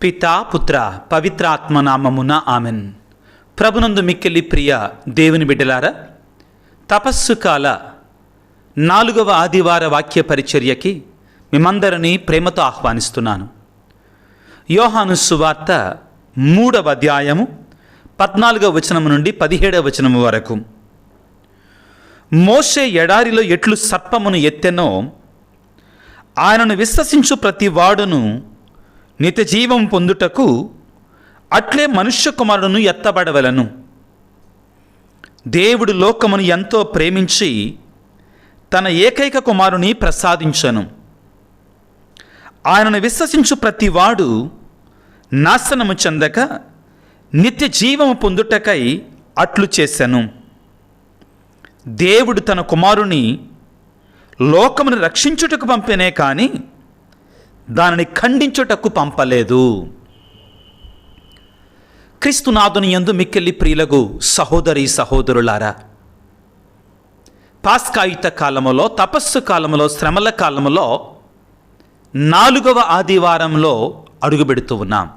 పితా పుత్ర పవిత్రాత్మ నామమున ఆమెన్. ప్రభునందు మిక్కిలి ప్రియ దేవుని బిడ్డలారా, తపస్సు కాల 4వ ఆదివార వాక్య పరిచర్యకి మిమ్మందరినీ ప్రేమతో ఆహ్వానిస్తున్నాను. యోహాను సువార్త 3వ అధ్యాయము 14వ వచనము నుండి 17వ వచనము వరకు. మోషే ఎడారిలో ఎట్లు సర్పమును ఎత్తెనో, ఆయనను విశ్వసించు ప్రతి వాడును నిత్య జీవం పొందుటకు అట్లే మనుష్య కుమారుడును ఎత్తబడవలను. దేవుడు లోకమును ఎంతో ప్రేమించి తన ఏకైక కుమారుని ప్రసాదించను. ఆయనను విశ్వసించు ప్రతి వాడు నాశనము చెందక నిత్య జీవము పొందుటకై అట్లు చేశాను. దేవుడు తన కుమారుని లోకమును రక్షించుటకు పంపినే కానీ దానిని ఖండించుటకు పంపలేదు. క్రీస్తునాథుని యందు మిక్కిలి ప్రియులగు సహోదరి సహోదరులారా, పాస్కాయుత కాలములో, తపస్సు కాలములో, శ్రమల కాలములో 4వ ఆదివారంలో అడుగుపెడుతూ ఉన్నాం.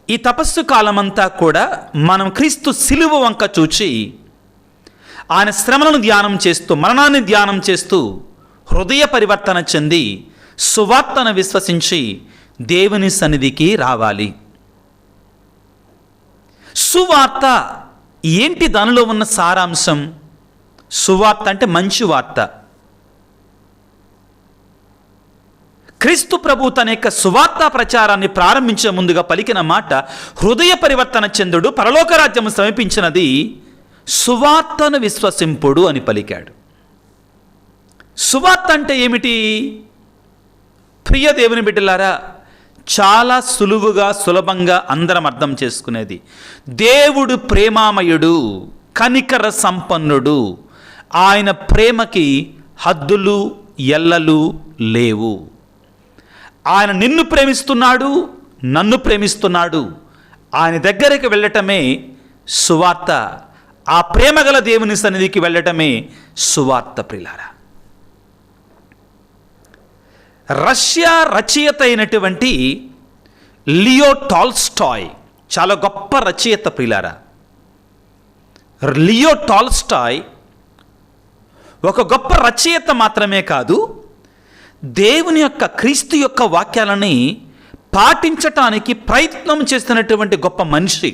ఈ తపస్సు కాలమంతా కూడా మనం క్రీస్తు సిలువ వంక చూచి ఆయన శ్రమలను ధ్యానం చేస్తూ, మరణాన్ని ధ్యానం చేస్తూ హృదయ పరివర్తన చెంది సువార్తను విశ్వసించి దేవుని సన్నిధికి రావాలి. సువార్త ఏంటి? దానిలో ఉన్న సారాంశం. సువార్త అంటే మంచి వార్త. క్రీస్తు ప్రభు తన యొక్క సువార్త ప్రచారాన్ని ప్రారంభించే ముందుగా పలికిన మాట, హృదయ పరివర్తన చెందుడు, పరలోక రాజ్యము సమీపించినది, సువార్తను విశ్వసింపుడు అని పలికాడు. సువార్త అంటే ఏమిటి? ప్రియ దేవుని బిడ్డలారా, చాలా సులువుగా, సులభంగా అందరం అర్థం చేసుకునేది. దేవుడు ప్రేమామయుడు, కనికర సంపన్నుడు. ఆయన ప్రేమకి హద్దులు ఎల్లలు లేవు. ఆయన నిన్ను ప్రేమిస్తున్నాడు, నన్ను ప్రేమిస్తున్నాడు. ఆయన దగ్గరికి వెళ్ళటమే సువార్త. ఆ ప్రేమగల దేవుని సన్నిధికి వెళ్ళటమే సువార్త. ప్రియులారా, రష్యా రచయిత అయినటువంటి లియో టాల్స్టాయ్ చాలా గొప్ప రచయిత. ప్రియులారా, లియో టాల్స్టాయ్ ఒక గొప్ప రచయిత మాత్రమే కాదు, దేవుని యొక్క, క్రీస్తు యొక్క వాక్యాలని పాటించటానికి ప్రయత్నం చేస్తున్నటువంటి గొప్ప మనిషి,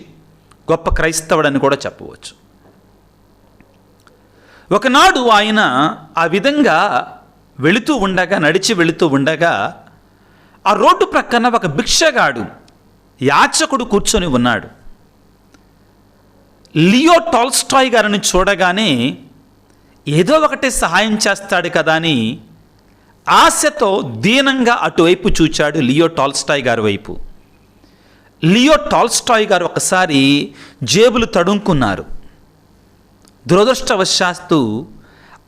గొప్ప క్రైస్తవుడని కూడా చెప్పవచ్చు. ఒకనాడు ఆయన ఆ విధంగా వెళుతూ ఉండగా, నడిచి వెళుతూ ఉండగా, ఆ రోడ్డు ప్రక్కన ఒక భిక్షగాడు, యాచకుడు కూర్చొని ఉన్నాడు. లియో టాల్స్టాయ్ గారిని చూడగానే ఏదో ఒకటి సహాయం చేస్తాడు కదా అని ఆశతో దీనంగా అటువైపు చూచాడు లియో టాల్స్టాయ్ గారి వైపు. లియో టాల్స్టాయ్ గారు ఒకసారి జేబులు తడుముకున్నారు. దురదృష్టవశాత్తు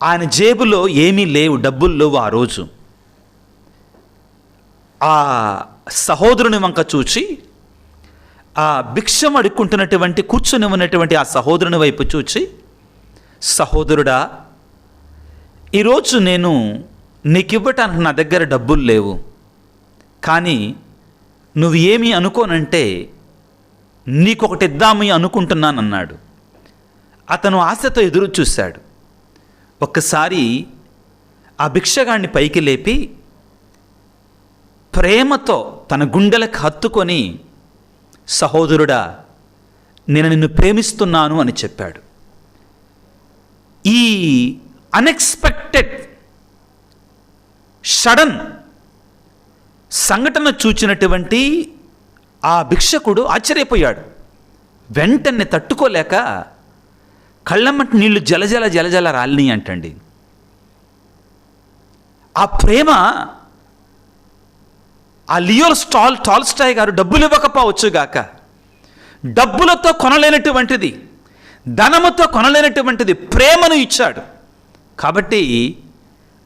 ఆయన జేబులో ఏమీ లేవు, డబ్బులు లేవు ఆ రోజు. ఆ సహోదరుని వంక చూచి, ఆ భిక్షం అడుక్కుంటున్నటువంటి, కూర్చొని ఉన్నటువంటి ఆ సహోదరుని వైపు చూచి, సహోదరుడా, ఈరోజు నేను నీకు ఇవ్వటానికి నా దగ్గర డబ్బులు లేవు, కానీ నువ్వు ఏమీ అనుకోనంటే నీకొకటి ఇద్దామని అనుకుంటున్నానన్నాడు. అతను ఆశతో ఎదురు చూశాడు. ఒక్కసారి ఆ భిక్షగాడిని పైకి లేపి ప్రేమతో తన గుండెలకు హత్తుకొని, సహోదరుడా, నేను నిన్ను ప్రేమిస్తున్నాను అని చెప్పాడు. ఈ అన్ఎక్స్పెక్టెడ్ సడన్ సంఘటన చూచినటువంటి ఆ భిక్షకుడు ఆశ్చర్యపోయాడు. వెంటనే తట్టుకోలేక కళ్ళమ్మటి నీళ్లు జలజల జలజల రాలిని అంటండి. ఆ ప్రేమ, ఆ లియో టాల్స్టాయ్ గారు డబ్బులు ఇవ్వకపోవచ్చుగాక, డబ్బులతో కొనలేనటువంటిది, ధనముతో కొనలేనటువంటిది ప్రేమను ఇచ్చాడు. కాబట్టి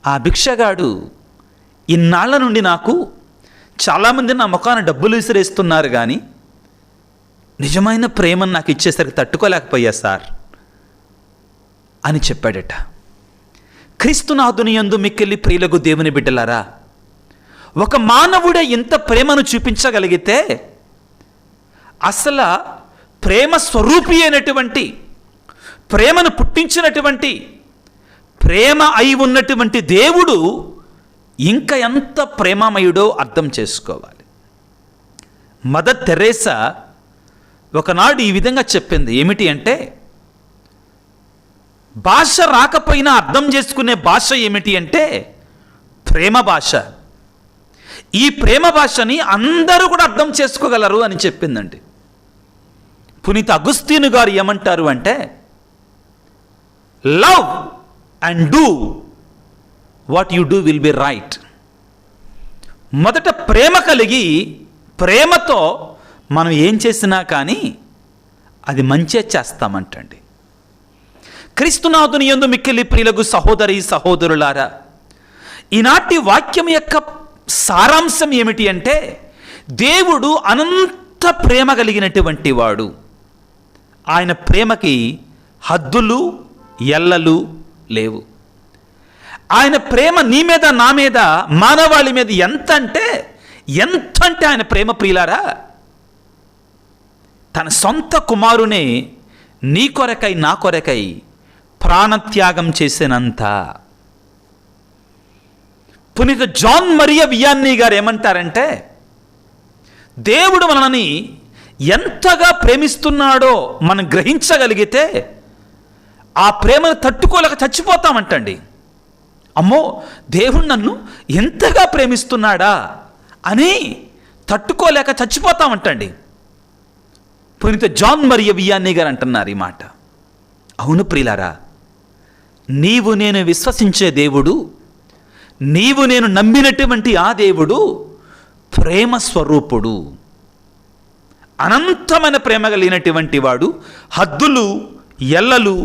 ఆ భిక్షగాడు, ఇన్నాళ్ల నుండి నాకు చాలామంది నా ముఖాన డబ్బులు విసిరేస్తున్నారు, కానీ నిజమైన ప్రేమను నాకు ఇచ్చేసరికి తట్టుకోలేకపోయా సార్ అని చెప్పాడట. క్రీస్తునాథుని యందు మిక్కిలి ప్రియులకు దేవుని బిడ్డలారా, ఒక మానవుడే ఇంత ప్రేమను చూపించగలిగితే అసలు ప్రేమ స్వరూపి అయినటువంటి, ప్రేమను పుట్టించినటువంటి, ప్రేమ అయి ఉన్నటువంటి దేవుడు ఇంకా ఎంత ప్రేమమయుడో అర్థం చేసుకోవాలి. మదర్ తెరేసా ఒకనాడు ఈ విధంగా చెప్పింది. ఏమిటి అంటే, భాష రాకపోయినా అర్థం చేసుకునే భాష ఏమిటి అంటే ప్రేమ భాష. ఈ ప్రేమ భాషని అందరూ కూడా అర్థం చేసుకోగలరు అని చెప్పిందండి. పునీత అగుస్తీను గారు ఏమంటారు అంటే, love and do what you do will be right. మొదట ప్రేమ కలిగి ప్రేమతో మనం ఏం చేసినా కానీ అది మంచే చేస్తామంటండి. క్రీస్తునాథుని యందు మిక్కిలి ప్రియులకు సహోదరి సహోదరులారా, ఈనాటి వాక్యం యొక్క సారాంశం ఏమిటి అంటే, దేవుడు అనంత ప్రేమ కలిగినటువంటి వాడు. ఆయన ప్రేమకి హద్దులు ఎల్లలు లేవు. ఆయన ప్రేమ నీ మీద నా మీద మానవాళి మీద ఎంత అంటే ఆయన ప్రేమ ప్రియులారా, తన సొంత కుమారునే నీ కొరకై నా కొరకై ప్రాణత్యాగం చేసినంత. పునీత జాన్ మరియా వియాన్నీ గారు ఏమంటారంటే, దేవుడు మనల్ని ఎంతగా ప్రేమిస్తున్నాడో మనం గ్రహించగలిగితే ఆ ప్రేమను తట్టుకోలేక చచ్చిపోతామంటండి. అమ్మో, దేవుడు నన్ను ఎంతగా ప్రేమిస్తున్నాడా అని తట్టుకోలేక చచ్చిపోతామంటండి. పునీత జాన్ మరియా వియాన్నీ గారు అంటున్నారు ఈ మాట. అవును ప్రియులారా, నీవు నేను విశ్వసించే దేవుడు, నీవు నేను నమ్మినటువంటి ఆ దేవుడు ప్రేమ స్వరూపుడు, అనంతమైన ప్రేమ కలిగినటువంటి వాడు, హద్దులు ఎల్లలు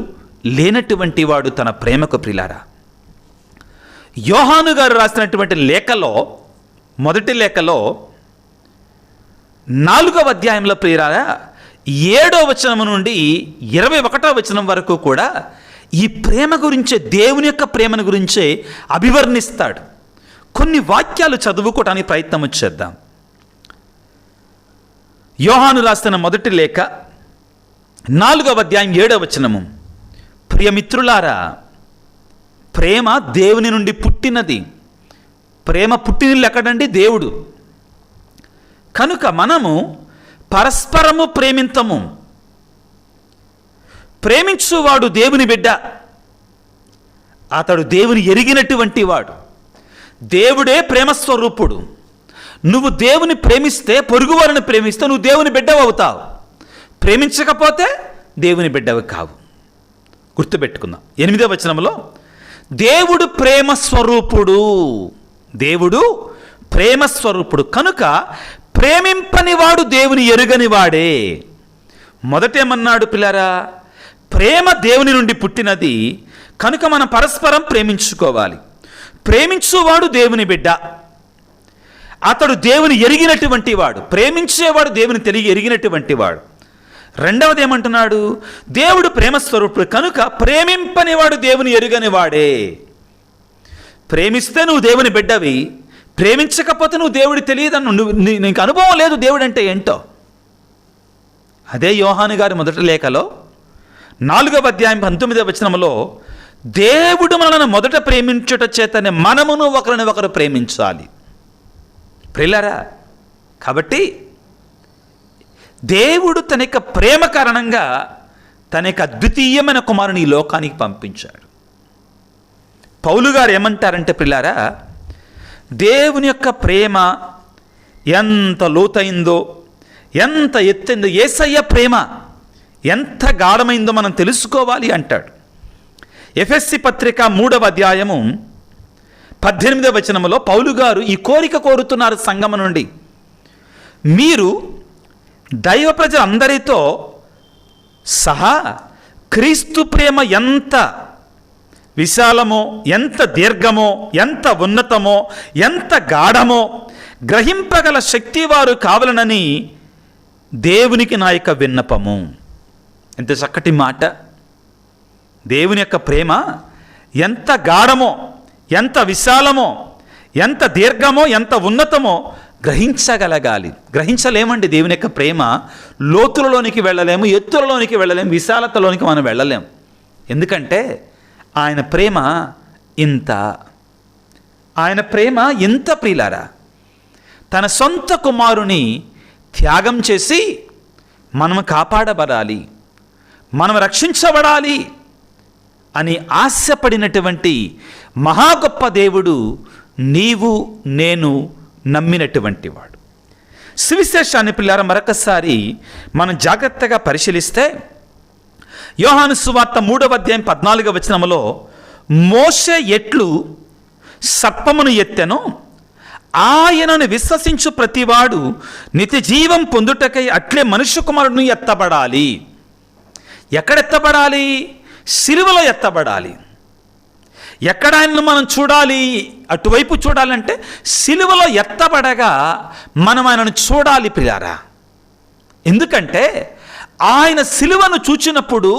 లేనటువంటి వాడు తన ప్రేమకు. ప్రియులారా, యోహాను గారు రాసినటువంటి లేఖలో, మొదటి లేఖలో 4వ అధ్యాయంలో ప్రియులారా 7వ వచనం నుండి 21వ వచనం వరకు కూడా ఈ ప్రేమ గురించే, దేవుని యొక్క ప్రేమను గురించే అభివర్ణిస్తాడు. కొన్ని వాక్యాలు చదువుకోవడానికి ప్రయత్నం చేద్దాం. యోహాను రాసిన మొదటి లేఖ 4వ అధ్యాయం 7వ వచనము. ప్రియమిత్రులారా, ప్రేమ దేవుని నుండి పుట్టినది. ప్రేమ పుట్టినది ఎక్కడండి? దేవుడు. కనుక మనము పరస్పరము ప్రేమింతము. ప్రేమించువాడు దేవుని బిడ్డ, అతడు దేవుని ఎరిగినటువంటి వాడు. దేవుడే ప్రేమస్వరూపుడు. నువ్వు దేవుని ప్రేమిస్తే, పొరుగువారిని ప్రేమిస్తే నువ్వు దేవుని బిడ్డవు అవుతావు. ప్రేమించకపోతే దేవుని బిడ్డవి కావు. గుర్తుపెట్టుకుందాం. 8వ వచనంలో దేవుడు ప్రేమస్వరూపుడు. దేవుడు ప్రేమస్వరూపుడు కనుక ప్రేమింపని వాడు దేవుని ఎరుగని వాడే. మొదటేమన్నాడు పిల్లరా? ప్రేమ దేవుని నుండి పుట్టినది కనుక మనం పరస్పరం ప్రేమించుకోవాలి. ప్రేమించువాడు దేవుని బిడ్డ, అతడు దేవుని ఎరిగినటువంటి వాడు. ప్రేమించేవాడు దేవుని ఎరిగినటువంటి వాడు. రెండవది ఏమంటున్నాడు? దేవుడు ప్రేమస్వరూపుడు కనుక ప్రేమింపని వాడు దేవుని ఎరుగని వాడే. ప్రేమిస్తే నువ్వు దేవుని బిడ్డవి, ప్రేమించకపోతే నువ్వు దేవుడి తెలియదన్ను, నీకు అనుభవం లేదు దేవుడు అంటే ఏంటో. అదే యోహాను గారి మొదటి లేఖలో 4వ అధ్యాయం 19వ వచనంలో దేవుడు మనల్ని మొదట ప్రేమించుట చేతనే మనమును ఒకరిని ఒకరు ప్రేమించాలి. ప్రియులారా, కాబట్టి దేవుడు తన యొక్క ప్రేమ కారణంగా తన యొక్క అద్వితీయమైన కుమారుని ఈ లోకానికి పంపించాడు. పౌలు గారు ఏమంటారంటే ప్రియులారా, దేవుని యొక్క ప్రేమ ఎంత లోతైందో, ఎంత ఎత్తైందో, యేసయ్య ప్రేమ ఎంత గాఢమైందో మనం తెలుసుకోవాలి అంటాడు. ఎఫెస్సి పత్రిక 3వ అధ్యాయము 18వ వచనములో పౌలు గారు ఈ కోరిక కోరుతున్నారు సంఘము నుండి. మీరు దైవ ప్రజలందరితో సహా క్రీస్తు ప్రేమ ఎంత విశాలమో, ఎంత దీర్ఘమో, ఎంత ఉన్నతమో, ఎంత గాఢమో గ్రహింపగల శక్తి వారు కావాలనని దేవునికి నా యొక్క విన్నపము. ఎంత చక్కటి మాట! దేవుని యొక్క ప్రేమ ఎంత గాఢమో, ఎంత విశాలమో, ఎంత దీర్ఘమో ఎంత ఉన్నతమో గ్రహించగలగాలి. గ్రహించలేమండి దేవుని యొక్క ప్రేమ. లోతులలోనికి వెళ్ళలేము, ఎత్తులలోనికి వెళ్ళలేము, విశాలతలోనికి మనం వెళ్ళలేము. ఎందుకంటే ఆయన ప్రేమ ఇంత, ఆయన ప్రేమ ఎంత ప్రియులారా. తన సొంత కుమారుని త్యాగం చేసి మనం కాపాడబడాలి, మనం రక్షించబడాలి అని ఆశపడినటువంటి మహా గొప్ప దేవుడు నీవు నేను నమ్మినటువంటి వాడు. సువిశేషాన్ని పిల్లారా మరొకసారి మనం జాగ్రత్తగా పరిశీలిస్తే యోహాను సువార్త 3వ అధ్యాయం 14వ వచనములో మోషే ఎట్లు సర్పమును ఎత్తెనో ఆయనను విశ్వసించు ప్రతివాడు నిత్య జీవం పొందుటకై అట్లే మనుష్య కుమారుని ఎత్తబడాలి. ఎక్కడ ఎత్తబడాలి? సిలువలో ఎత్తబడాలి. ఎక్కడ ఆయనను మనం చూడాలి? అటువైపు చూడాలంటే సిలువలో ఎత్తబడగా మనం ఆయనను చూడాలి ప్రియారా. ఎందుకంటే ఆయన సిలువను చూచినప్పుడు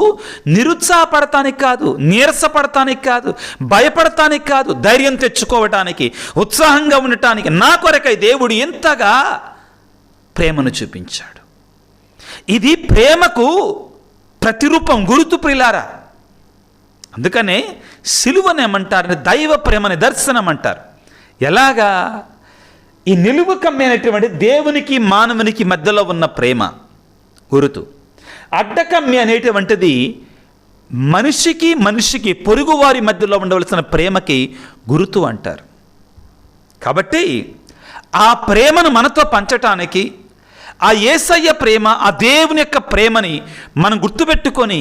నిరుత్సాహపడటానికి కాదు, నీరసపడటానికి కాదు, భయపడటానికి కాదు, ధైర్యం తెచ్చుకోవటానికి, ఉత్సాహంగా ఉండటానికి నా కొరకై దేవుడు ఎంతగా ప్రేమను చూపించాడు. ఇది ప్రేమకు ప్రతిరూపం, గుర్తు ప్రియులారా. అందుకనే సిలువను ఏమంటారు? దైవ ప్రేమ నిదర్శనం అంటారు. ఎలాగా? ఈ నిలువు కమ్మైనటువంటి దేవునికి మానవునికి మధ్యలో ఉన్న ప్రేమ గురుతు. అడ్డకమ్మి అనేటువంటిది మనిషికి పొరుగువారి మధ్యలో ఉండవలసిన ప్రేమకి గురుతు అంటారు. కాబట్టి ఆ ప్రేమను మనతో పంచటానికి, ఆ యేసయ్య ప్రేమ, ఆ దేవుని యొక్క ప్రేమని మనం గుర్తుపెట్టుకొని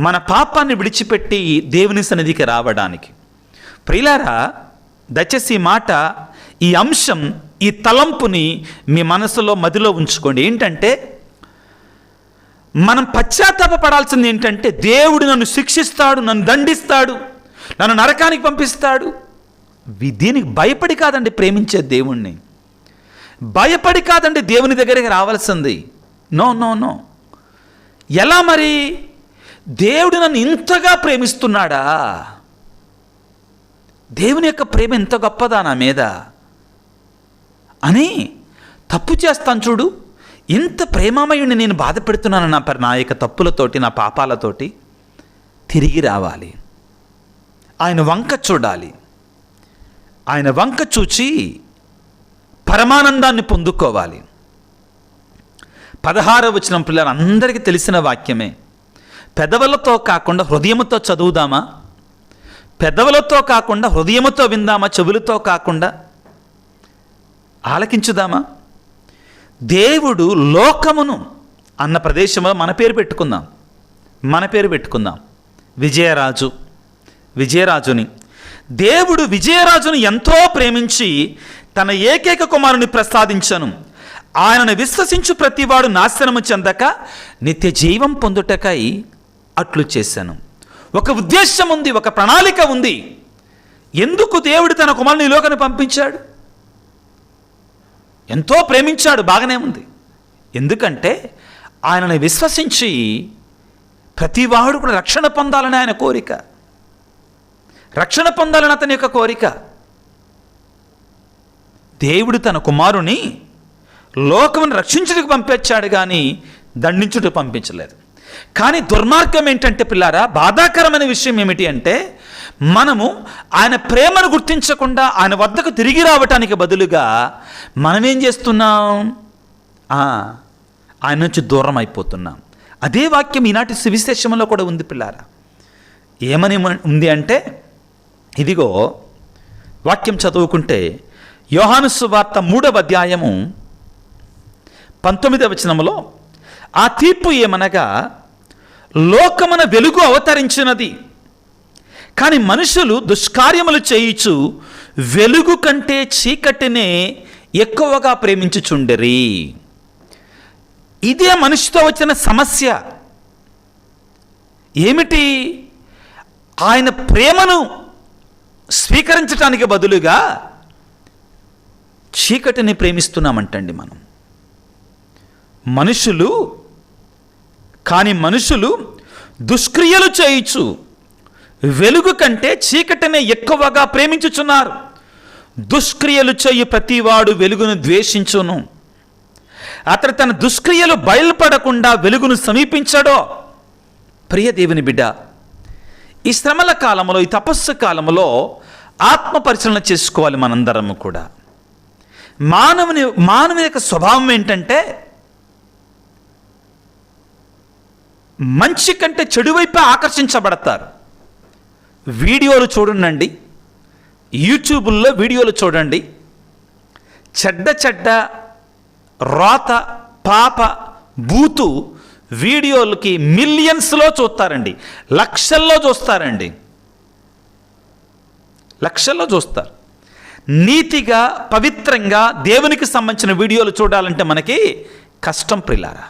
మన పాపాన్ని విడిచిపెట్టి దేవుని సన్నిధికి రావడానికి. ప్రియులారా, దయచేసి ఈ మాట, ఈ అంశం, ఈ తలంపుని మీ మనసులో మదిలో ఉంచుకోండి. ఏంటంటే మనం పశ్చాత్తాపపడాల్సింది ఏంటంటే దేవుడు నన్ను శిక్షిస్తాడు, నన్ను దండిస్తాడు, నన్ను నరకానికి పంపిస్తాడు. దీనికి భయపడి కాదండి ప్రేమించే దేవుణ్ణి, భయపడి కాదండి దేవుని దగ్గరికి రావాల్సింది. No no no. ఎలా మరి? దేవుడు నన్ను ఇంతగా ప్రేమిస్తున్నాడా? దేవుని యొక్క ప్రేమ ఎంత గొప్పదా నా మీద అని తప్పు చేస్తాను చూడు. ఇంత ప్రేమమయుడిని నేను బాధ పెడుతున్నాను నా యొక్క తప్పులతోటి, నా పాపాలతోటి. తిరిగి రావాలి, ఆయన వంక చూడాలి, ఆయన వంక చూచి పరమానందాన్ని పొందుకోవాలి. 16వ వచనం పిల్లలు అందరికీ తెలిసిన వాక్యమే. పెదవులతో కాకుండా హృదయముతో చదువుదామా? పెదవులతో కాకుండా హృదయముతో విందామా? చెవులతో కాకుండా ఆలకించుదామా? దేవుడు లోకమును అన్న ప్రదేశంలో మన పేరు పెట్టుకుందాం. విజయరాజుని దేవుడు విజయరాజును ఎంతో ప్రేమించి తన ఏకైక కుమారుని ప్రసాదించను. ఆయనను విశ్వసించు ప్రతివాడు నాశనము చెందక నిత్య జీవం పొందుటకై అట్లు చేశాను. ఒక ఉద్దేశం ఉంది, ఒక ప్రణాళిక ఉంది. ఎందుకు దేవుడు తన కుమారుని ఈ లోకానికి పంపించాడు? ఎంతో ప్రేమించాడు, బాగానే ఉంది. ఎందుకంటే ఆయనను విశ్వసించి ప్రతివాడు కూడా రక్షణ పొందాలని ఆయన కోరిక, రక్షణ పొందాలని అతని యొక్క కోరిక. దేవుడు తన కుమారుని లోకమును రక్షించుటకు పంపించాడు కానీ దండించుటకు పంపించలేదు. కానీ దుర్మార్గం ఏంటంటే పిల్లారా, బాధాకరమైన విషయం ఏమిటి అంటే మనము ఆయన ప్రేమను గుర్తించకుండా ఆయన వద్దకు తిరిగి రావటానికి బదులుగా మనమేం చేస్తున్నాం? ఆయన నుంచి దూరం అయిపోతున్నాం. అదే వాక్యం ఈనాటి సువిశేషంలో కూడా ఉంది పిల్లారా. ఏమని ఉంది అంటే, ఇదిగో వాక్యం చదువుకుంటే యోహాను సువార్త 3వ అధ్యాయము 19వ వచనములో ఆ తీర్పు ఏమనగా, లోకమున వెలుగు అవతరించినది, కానీ మనుషులు దుష్కార్యములు చేయుచు వెలుగు కంటే చీకటినే ఎక్కువగా ప్రేమించుచుండిరి. ఇదే మనిషితో వచ్చిన సమస్య. ఏమిటి? ఆయన ప్రేమను స్వీకరించటానికి బదులుగా చీకటిని ప్రేమిస్తున్నామంటండి మనం. మనుషులు దుష్క్రియలు చేయుచు వెలుగు కంటే చీకటినే ఎక్కువగా ప్రేమించుచున్నారు. దుష్క్రియలు చేయు ప్రతివాడు వెలుగును ద్వేషించును, అతడు తన దుష్క్రియలు బయలుపడకుండా వెలుగును సమీపించడో. ప్రియ దేవుని బిడ్డ, ఈ శ్రమల కాలంలో, ఈ తపస్సు కాలంలో ఆత్మ పరిశీలన చేసుకోవాలి మనందరము కూడా. మానవుని యొక్క స్వభావం ఏంటంటే మంచి కంటే చెడు వైపే ఆకర్షించబడతారు. వీడియోలు చూడండి, యూట్యూబుల్లో వీడియోలు చూడండి, చెడ్డ రోత పాప బూతు వీడియోలకి మిలియన్స్లో చూస్తారండి, లక్షల్లో చూస్తారు. నీతిగా పవిత్రంగా దేవునికి సంబంధించిన వీడియోలు చూడాలంటే మనకి కష్టం ప్రియులారా.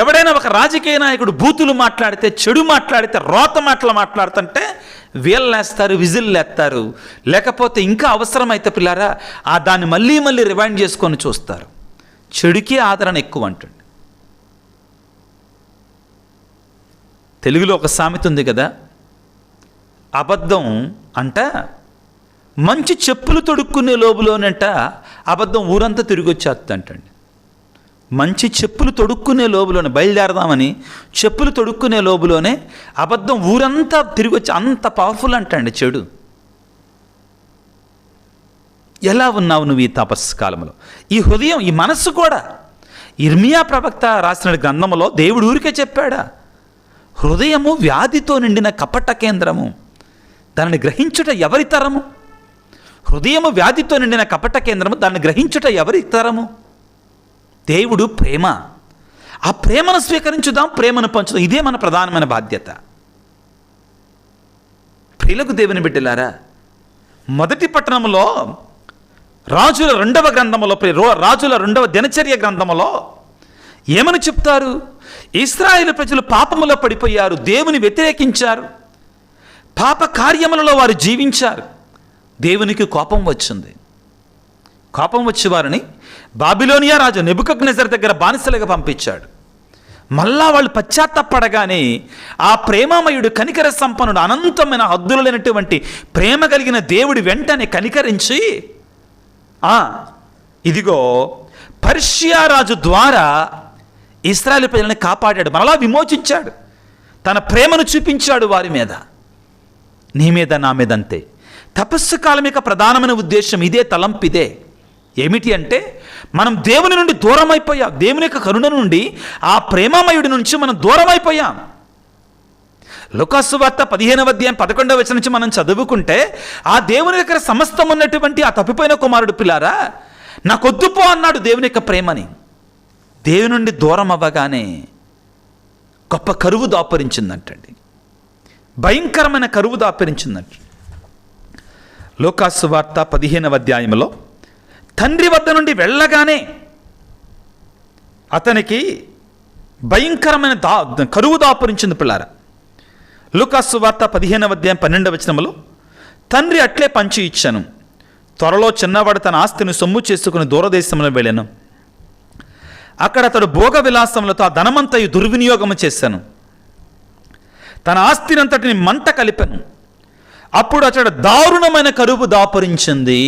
ఎవడైనా ఒక రాజకీయ నాయకుడు బూతులు మాట్లాడితే, చెడు మాట్లాడితే, రోత మాటలు మాట్లాడుతుంటే వీళ్ళేస్తారు, విజిల్లేస్తారు. లేకపోతే ఇంకా అవసరమైతే పిల్లారా దాన్ని మళ్ళీ రివైండ్ చేసుకొని చూస్తారు. చెడుకి ఆదరణ ఎక్కువ అంటుంది. తెలుగులో ఒక సామెత ఉంది కదా, అబద్ధం అంట మంచి చెప్పులు తొడుక్కునే లోబులోనంట అబద్ధం ఊరంతా తిరిగి వచ్చేస్తుంటండి. మంచి చెప్పులు తొడుక్కునే లోబులోనే బయలుదేరదామని చెప్పులు తొడుక్కునే లోబులోనే అబద్ధం ఊరంతా తిరిగి వచ్చి అంత పవర్ఫుల్ అంటండి చెడు. ఎలా ఉన్నావు నువ్వు ఈ తపస్సు కాలంలో? ఈ హృదయం, ఈ మనస్సు కూడా ఇర్మియా ప్రవక్త రాసిన గ్రంథంలో దేవుడు ఊరికే చెప్పాడా? హృదయము వ్యాధితో నిండిన కపట కేంద్రము, దానిని గ్రహించుట ఎవరి తరము? హృదయము వ్యాధితో నిండిన కపట కేంద్రము, దాన్ని గ్రహించుట ఎవరి తరము? దేవుడు ప్రేమ. ఆ ప్రేమను స్వీకరించుదాం, ప్రేమను పంచుదాం. ఇదే మన ప్రధానమైన బాధ్యత. ప్రియులకు దేవుని బిడ్డలారా, మొదటి పట్టణంలో రాజుల 2వ గ్రంథములో, రాజుల 2వ దినచర్య గ్రంథములో ఏమని చెప్తారు? ఇశ్రాయేలు ప్రజలు పాపములో పడిపోయారు, దేవుని వ్యతిరేకించారు, పాప కార్యములలో వారు జీవించారు. దేవునికి కోపం వచ్చింది. కోపం వచ్చి వారిని బాబిలోనియా రాజు నెబుకద్నెజర్ దగ్గర బానిసలుగా పంపించాడు. మళ్ళా వాళ్ళు పశ్చాత్తాపడగానే ఆ ప్రేమమయుడు, కనికర సంపన్నుడు, అనంతమైన హద్దులు లేనటువంటి ప్రేమ కలిగిన దేవుడు వెంటనే కనికరించి ఇదిగో పర్షియా రాజు ద్వారా ఇశ్రాయేలు ప్రజలను కాపాడాడు, మరలా విమోచించాడు, తన ప్రేమను చూపించాడు వారి మీద. నీ మీద నా మీద అంతే. తపస్సు కాలం యొక్క ప్రధానమైన ఉద్దేశం ఇదే, తలంపు ఇదే. ఏమిటి అంటే మనం దేవుని నుండి దూరం అయిపోయాం. దేవుని యొక్క కరుణ నుండి, ఆ ప్రేమమయుడి నుంచి మనం దూరం అయిపోయాం. లూకాసు వార్త 15వ అధ్యాయం 11వ వచనం నుంచి మనం చదువుకుంటే ఆ దేవుని దగ్గర సమస్తం ఉన్నటువంటి ఆ తప్పిపోయిన కుమారుడు పిల్లారా నాకొద్దు పో అన్నాడు దేవుని యొక్క ప్రేమని. దేవుని నుండి దూరం అవ్వగానే గొప్ప కరువు దాపురించిందంటండి, భయంకరమైన కరువు దాపురించిందంట. లూకాసు వార్త 15వ అధ్యాయంలో తండ్రి వద్ద నుండి వెళ్ళగానే అతనికి భయంకరమైన కరువు దాపురించింది పిల్లారా. లూకాసు వార్త 15వ అధ్యాయం 12వ వచనంలో తండ్రి అట్లే పంచి ఇచ్చాను, త్వరలో చిన్నవాడు తన ఆస్తిని సొమ్ము చేసుకుని దూరదేశంలో వెళ్ళాను, అక్కడ అతడు భోగ విలాసములతో ఆ ధనమంతయు దుర్వినియోగము చేశాను, తన ఆస్తినంతటిని మంట కలిపాను, అప్పుడు అతడు దారుణమైన కరువు దాపురించింది.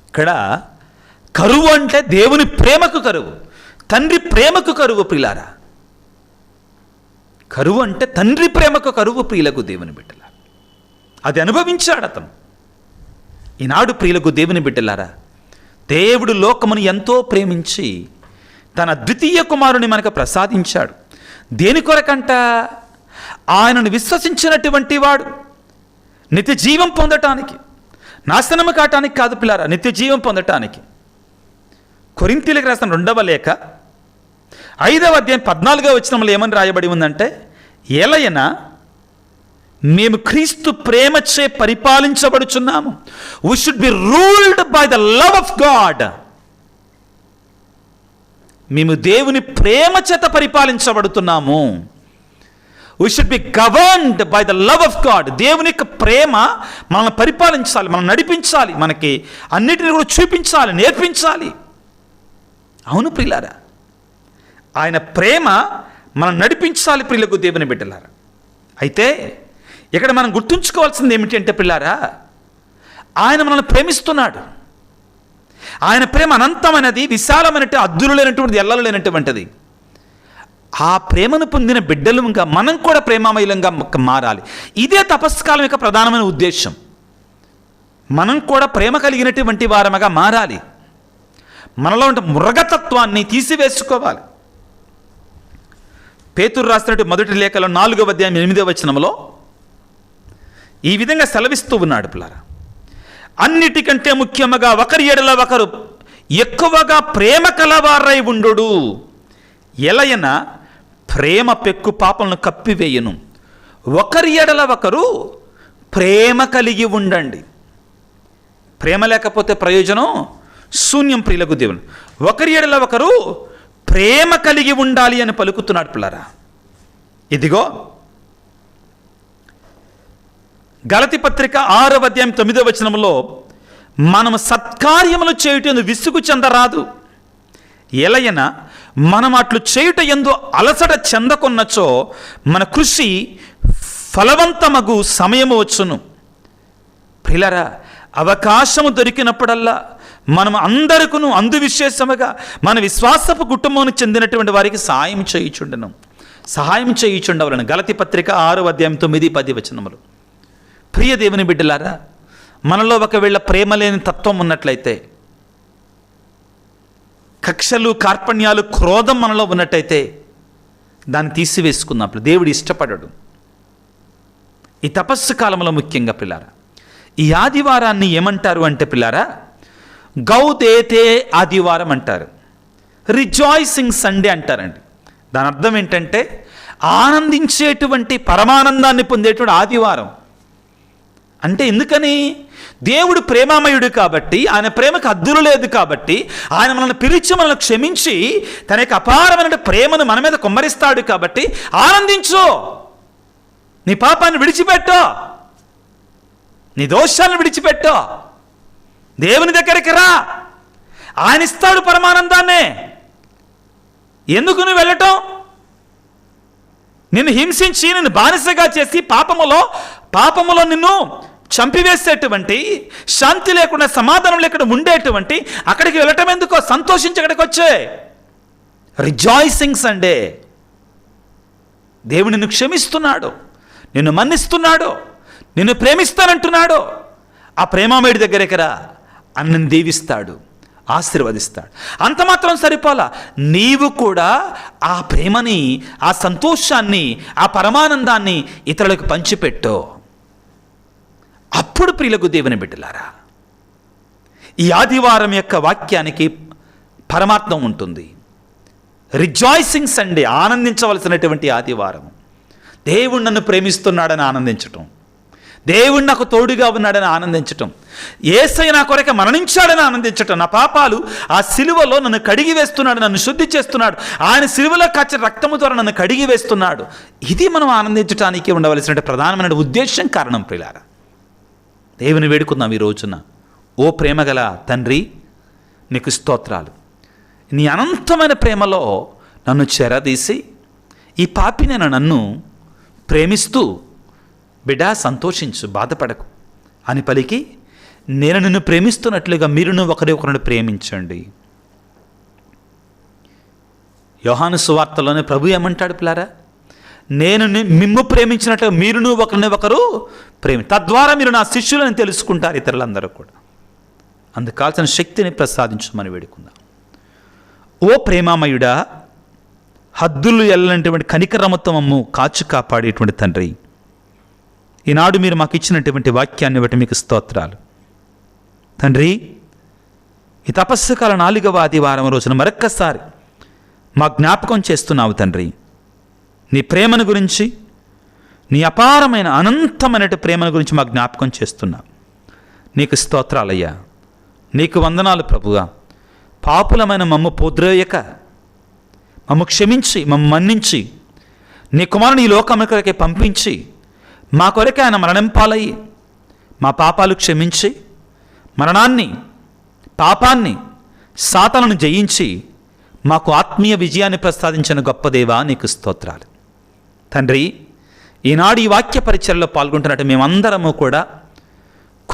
ఇక్కడ కరువు అంటే దేవుని ప్రేమకు కరువు, తండ్రి ప్రేమకు కరువు ప్రియులారా. కరువు అంటే తండ్రి ప్రేమకు కరువు ప్రియులకు దేవుని బిడ్డలారా. అది అనుభవించాడు అతను. ఈనాడు ప్రియులకు దేవుని బిడ్డలారా, దేవుడు లోకమును ఎంతో ప్రేమించి తన ద్వితీయ కుమారుని మనకు ప్రసాదించాడు. దేని కొరకంట? ఆయనను విశ్వసించినటువంటి వాడు నిత్య జీవం పొందటానికి, నాశనము కావటానికి కాదు పిల్లారా, నిత్య జీవం పొందటానికి. కొరింథీయులకు రాసిన 2వ లేఖ 5వ అధ్యాయం 14వ వచనంలో ఏమని రాయబడి ఉందంటే, ఏలయనా మేము క్రీస్తు ప్రేమచే పరిపాలించబడుచున్నాము. We should be ruled by the love of God. మేము దేవుని ప్రేమ చేత పరిపాలించబడుతున్నాము. We should be governed by the love of God. దేవుని యొక్క ప్రేమ మనల్ని పరిపాలించాలి, మనం నడిపించాలి, మనకి అన్నిటిని కూడా చూపించాలి, నేర్పించాలి. అవును ప్రియులారా, ఆయన ప్రేమ మనం నడిపించాలి ప్రియులకు దేవుని బిడ్డలారా. అయితే ఇక్కడ మనం గుర్తుంచుకోవాల్సింది ఏమిటి అంటే పిల్లారా, ఆయన మనల్ని ప్రేమిస్తున్నాడు. ఆయన ప్రేమ అనంతమైనది, విశాలమైనట్టు, అద్దులు లేనటువంటిది, ఎల్లలు లేనటువంటిది. ఆ ప్రేమను పొందిన బిడ్డలుగా మనం కూడా ప్రేమామయులంగా మారాలి. ఇదే తపస్కాలం యొక్క ప్రధానమైన ఉద్దేశం. మనం కూడా ప్రేమ కలిగినటువంటి వారముగా మారాలి. మనలో ఉంటే మృగతత్వాన్ని తీసివేసుకోవాలి. పేతురు రాసినటువంటి మొదటి లేఖలో 4వ అధ్యాయం 8వ వచనంలో ఈ విధంగా సెలవిస్తూ ఉన్నాడు పిల్లరా, అన్నిటికంటే ముఖ్యముగా ఒకరి ఎడల ఒకరు ఎక్కువగా ప్రేమ కలవారై ఉండు. ఎలయన ప్రేమ పెక్కు పాపలను కప్పివేయును. ఒకరి ఎడల ఒకరు ప్రేమ కలిగి ఉండండి. ప్రేమ లేకపోతే ప్రయోజనం శూన్యం. ప్రియులకు దేవుని ఒకరి ఎడల ఒకరు ప్రేమ కలిగి ఉండాలి అని పలుకుతున్నాడు పిల్లరా. ఇదిగో గలతీ పత్రిక 6వ అధ్యాయం 9వ వచనంలో మనము సత్కార్యములు చేయుట విసుగు చెందరాదు. ఎలయన మనం అట్లు చేయుట యందు అలసట చెందకొన్నచో మన కృషి ఫలవంతమగు సమయము వచ్చును. ప్రియులారా, అవకాశము దొరికినప్పుడల్లా మనం అందరికీ అందు విశేషముగా మన విశ్వాసపు కుటుంబానికి చెందినటువంటి వారికి సహాయం చేయుచుండవలను. గలతీ పత్రిక 6వ అధ్యాయం 9, 10 వచనములు. ప్రియ దేవుని బిడ్డలారా, మనలో ఒకవేళ ప్రేమ లేని తత్వం ఉన్నట్లయితే, కక్షలు, కార్పణ్యాలు, క్రోధం మనలో ఉన్నట్టయితే దాన్ని తీసివేసుకున్నప్పుడు దేవుడు ఇష్టపడడు. ఈ తపస్సు కాలంలో ముఖ్యంగా పిల్లారా, ఈ ఆదివారాన్ని ఏమంటారు అంటే పిల్లారా, గౌదేతే ఆదివారం అంటారు, రిజాయిసింగ్ సండే అంటారండి. దాని అర్థం ఏంటంటే ఆనందించేటువంటి, పరమానందాన్ని పొందేటువంటి ఆదివారం. అంటే ఎందుకని? దేవుడు ప్రేమామయుడు కాబట్టి, ఆయన ప్రేమకు హద్దులు లేదు కాబట్టి, ఆయన మనల్ని పిలిచి మనల్ని క్షమించి తన యొక్క అపారమైన ప్రేమను మన మీద కుమ్మరిస్తాడు కాబట్టి ఆనందించు. నీ పాపాన్ని విడిచిపెట్టో, నీ దోషాలను విడిచిపెట్టో, దేవుని దగ్గరికి రా. ఆయన ఇస్తాడు పరమానందాన్నే. ఎందుకు నువ్వు వెళ్ళటం? నిన్ను హింసించి, నిన్ను బానిసగా చేసి, పాపములో నిన్ను చంపివేసేటువంటి, శాంతి లేకుండా, సమాధానం లేకుండా ఉండేటువంటి అక్కడికి వెళ్ళటం ఎందుకో? సంతోషించి అక్కడికి వచ్చే రిజాయిసింగ్ సండే. దేవుడు నిన్ను క్షమిస్తున్నాడు, నిన్ను మన్నిస్తున్నాడు, నిన్ను ప్రేమిస్తానంటున్నాడు. ఆ ప్రేమామయుడి దగ్గరికి రా, అన్నను దీవిస్తాడు, ఆశీర్వదిస్తాడు. అంత మాత్రం సరిపోలా, నీవు కూడా ఆ ప్రేమని, ఆ సంతోషాన్ని, ఆ పరమానందాన్ని ఇతరులకు పంచిపెట్టు. అప్పుడు ప్రియులకు దేవుని బిడ్డలారా, ఈ ఆదివారం యొక్క వాక్యానికి పరమార్థం ఉంటుంది. రిజాయిసింగ్ సండే, ఆనందించవలసినటువంటి ఆదివారం. దేవుడు నన్ను ప్రేమిస్తున్నాడని ఆనందించటం, దేవుడు నాకు తోడుగా ఉన్నాడని ఆనందించటం, యేసయ్య నా కొరకు మరణించాడని ఆనందించటం, నా పాపాలు ఆ సిలువలో నన్ను కడిగి వేస్తున్నాడు, నన్ను శుద్ధి చేస్తున్నాడు, ఆయన సిలువలో కాచిన రక్తము ద్వారా నన్ను కడిగి వేస్తున్నాడు. ఇది మనం ఆనందించడానికి ఉండవలసిన ప్రధానమైన ఉద్దేశం, కారణం. ప్రియులారా, దేవుని వేడుకుందాం ఈ రోజున. ఓ ప్రేమగల తండ్రి, నీకు స్తోత్రాలు. నీ అనంతమైన ప్రేమలో నన్ను చెరదీసి, ఈ పాపినైన నన్ను ప్రేమిస్తూ, బిడ్డా సంతోషించు, బాధపడకు అని పలికి, నేను నిన్ను ప్రేమిస్తున్నట్లుగా మీరును ఒకరిని ప్రేమించండి. యోహాను సువార్తలోనే ప్రభు ఏమంటాడు పిల్లారా, నేను మిమ్ము ప్రేమించినట్లుగా మీరును ఒకరు తద్వారా మీరు నా శిష్యులని తెలుసుకుంటారు ఇతరులందరూ కూడా. అందుకు కావాల్సిన శక్తిని ప్రసాదించమని వేడుకుందాం. ఓ ప్రేమామయుడా, హద్దులు ఎల్లనటువంటి కనికరమత్వము కాచు కాపాడేటువంటి తండ్రి, ఈనాడు మీరు మాకు ఇచ్చినటువంటి వాక్యాన్ని బట్టి మీకు స్తోత్రాలు తండ్రి. ఈ తపస్సు కాల 4వ ఆదివారం రోజున మరొక్కసారి మా జ్ఞాపకం చేస్తున్నావు తండ్రి. నీ ప్రేమను గురించి, నీ అపారమైన అనంతమైన ప్రేమను గురించి మా జ్ఞాపకం చేస్తున్నావు. నీకు స్తోత్రాలయ్యా, నీకు వందనాలు ప్రభువా. పాపులమైన మమ్ము పోద్రోయక, మమ్ము క్షమించి, మమ్ము మన్నించి, నీ కుమారుని ఈ లోకం కొరకే పంపించి, మా కొరకే ఆయన మరణంపాలయ్యి, మా పాపాలు క్షమించి, మరణాన్ని, పాపాన్ని, సాతానును జయించి మాకు ఆత్మీయ విజయాన్ని ప్రసాదించిన గొప్ప దేవా, నీకు స్తోత్రాలు తండ్రి. ఈనాడు ఈ వాక్య పరిచర్యలో పాల్గొంటున్నట్టు మేమందరము కూడా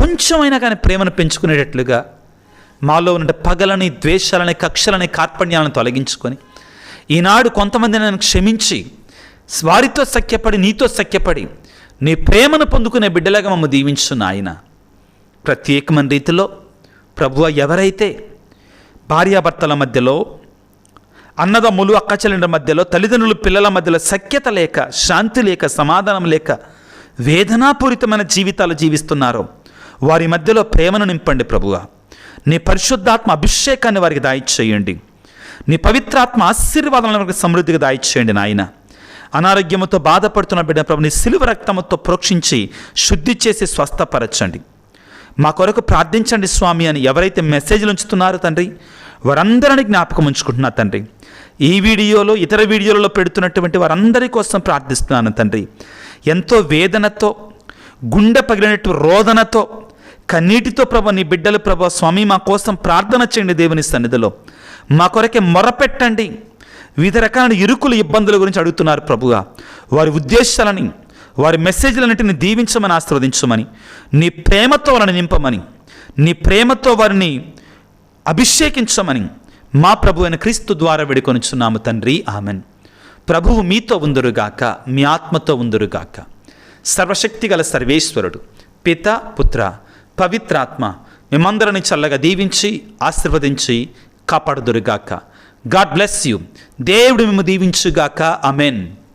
కొంచెమైనా కానీ ప్రేమను పెంచుకునేటట్లుగా మాలో ఉన్న పగలని, ద్వేషాలని, కక్షలని, కార్పణ్యాలను తొలగించుకొని ఈనాడు కొంతమంది నన్ను క్షమించి వారితో సఖ్యపడి, నీతో సఖ్యపడి నీ ప్రేమను పొందుకునే బిడ్డలాగా మమ్మల్ని దీవించు నాయన. ప్రత్యేకమైన రీతిలో ప్రభువా, ఎవరైతే భార్యాభర్తల మధ్యలో, అన్నదమ్ములు అక్కచెల్లెండ్ల మధ్యలో, తల్లిదండ్రులు పిల్లల మధ్యలో సఖ్యత లేక, శాంతి లేక, సమాధానం లేక వేదనాపూరితమైన జీవితాలు జీవిస్తున్నారో వారి మధ్యలో ప్రేమను నింపండి ప్రభువా. నీ పరిశుద్ధాత్మ అభిషేకాన్ని వారికి దాయిచేయండి. నీ పవిత్రాత్మ ఆశీర్వాదాలను వారికి సమృద్ధిగా దాయిచేయండి నాయన. అనారోగ్యముతో బాధపడుతున్న బిడ్డ ప్రభు నీ సిలువ రక్తముతో ప్రోక్షించి శుద్ధి చేసి స్వస్థపరచండి. మా కొరకు ప్రార్థించండి స్వామి అని ఎవరైతే మెసేజ్లు ఉంచుతున్నారో తండ్రి, వారందరినీ జ్ఞాపకం ఉంచుకుంటున్నా తండ్రి. ఈ వీడియోలో, ఇతర వీడియోలలో పెడుతున్నటువంటి వారందరి కోసం ప్రార్థిస్తున్నాను తండ్రి. ఎంతో వేదనతో, గుండె పగిలినట్టు రోదనతో, కన్నీటితో ప్రభు నీ బిడ్డలు ప్రభు స్వామి మా కోసం ప్రార్థన చేయండి. దేవుని సన్నిధిలో మా కొరకే మొరపెట్టండి. వివిధ రకాల ఇరుకులు, ఇబ్బందుల గురించి అడుగుతున్నారు ప్రభుగా. వారి ఉద్దేశాలని, వారి మెసేజ్లన్నింటిని దీవించమని, ఆశీర్వదించమని, నీ ప్రేమతో వారిని నింపమని, నీ ప్రేమతో వారిని అభిషేకించమని మా ప్రభు అయిన క్రీస్తు ద్వారా వేడుకొనుచున్నాము తండ్రి. ఆమెన్. ప్రభువు మీతో ఉందురుగాక, మీ ఆత్మతో ఉందురుగాక. సర్వశక్తిగల సర్వేశ్వరుడు పిత, పుత్ర, పవిత్రాత్మ మిమ్మందరిని చల్లగా దీవించి ఆశీర్వదించి కాపాడుదురుగాక. God bless you. దేవుడు మిమ్ము దీవించుగాక. ఆమెన్.